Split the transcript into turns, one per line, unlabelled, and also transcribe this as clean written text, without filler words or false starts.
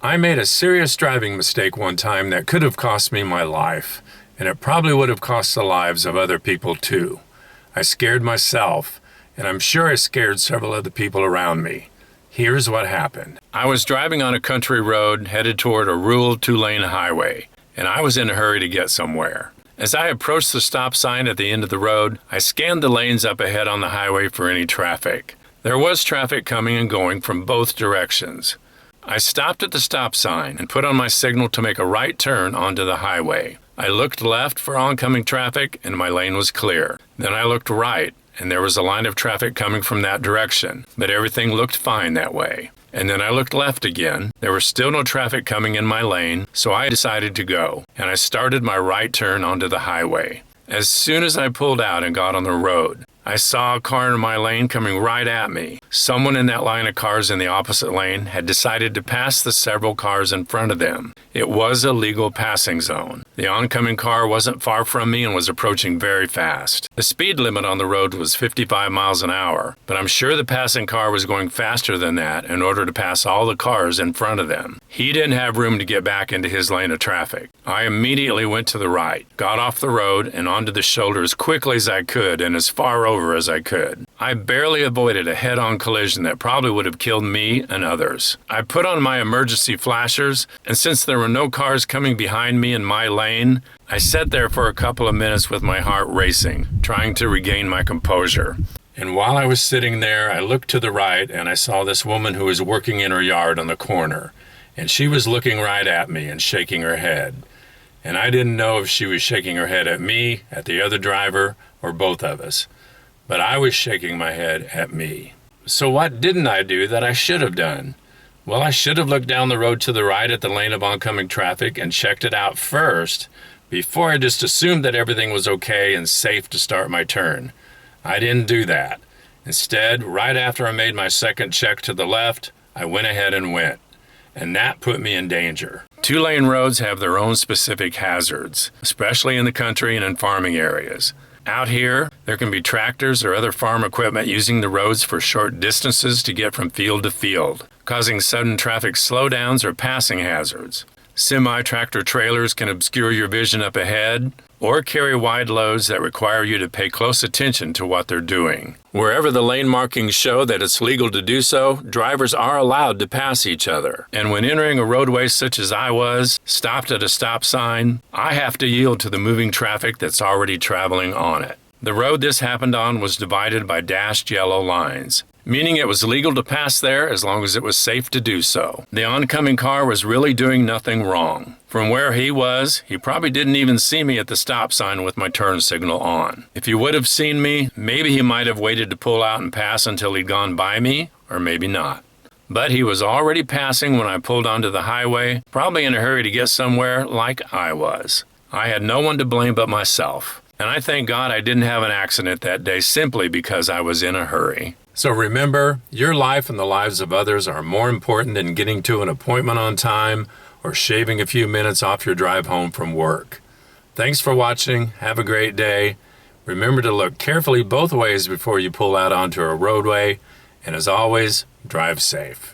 I made a serious driving mistake one time that could have cost me my life, and it probably would have cost the lives of other people too. I scared myself, and I'm sure I scared several other people around me. Here's what happened. I was driving on a country road headed toward a rural 2-lane highway, and I was in a hurry to get somewhere. As I approached the stop sign at the end of the road, I scanned the lanes up ahead on the highway for any traffic. There was traffic coming and going from both directions. I stopped at the stop sign and put on my signal to make a right turn onto the highway. I looked left for oncoming traffic and my lane was clear. Then I looked right and there was a line of traffic coming from that direction, but everything looked fine that way. And then I looked left again. There was still no traffic coming in my lane, so I decided to go, and I started my right turn onto the highway. As soon as I pulled out and got on the road, I saw a car in my lane coming right at me. Someone in that line of cars in the opposite lane had decided to pass the several cars in front of them. It was a legal passing zone. The oncoming car wasn't far from me and was approaching very fast. The speed limit on the road was 55 miles an hour, but I'm sure the passing car was going faster than that in order to pass all the cars in front of them. He didn't have room to get back into his lane of traffic. I immediately went to the right, got off the road and onto the shoulder as quickly as I could and as far over as I could. I barely avoided a head-on collision that probably would have killed me and others. I put on my emergency flashers, and since there were no cars coming behind me in my lane, I sat there for a couple of minutes with my heart racing, trying to regain my composure. And while I was sitting there, I looked to the right and I saw this woman who was working in her yard on the corner, and she was looking right at me and shaking her head. And I didn't know if she was shaking her head at me, at the other driver, or both of us. But I was shaking my head at me. So what didn't I do that I should have done? Well, I should have looked down the road to the right at the lane of oncoming traffic and checked it out first before I just assumed that everything was okay and safe to start my turn. I didn't do that. Instead, right after I made my second check to the left, I went ahead and went. And that put me in danger. 2-lane roads have their own specific hazards, especially in the country and in farming areas. Out here, there can be tractors or other farm equipment using the roads for short distances to get from field to field, causing sudden traffic slowdowns or passing hazards. Semi-tractor trailers can obscure your vision up ahead or carry wide loads that require you to pay close attention to what they're doing. Wherever the lane markings show that it's legal to do so, drivers are allowed to pass each other. And when entering a roadway such as I was, stopped at a stop sign, I have to yield to the moving traffic that's already traveling on it. The road this happened on was divided by dashed yellow lines, meaning it was legal to pass there as long as it was safe to do so. The oncoming car was really doing nothing wrong. From where he was, he probably didn't even see me at the stop sign with my turn signal on. If he would have seen me, maybe he might have waited to pull out and pass until he'd gone by me, or maybe not. But he was already passing when I pulled onto the highway, probably in a hurry to get somewhere like I was. I had no one to blame but myself. And I thank God I didn't have an accident that day simply because I was in a hurry. So remember, your life and the lives of others are more important than getting to an appointment on time or shaving a few minutes off your drive home from work. Thanks for watching. Have a great day. Remember to look carefully both ways before you pull out onto a roadway. And as always, drive safe.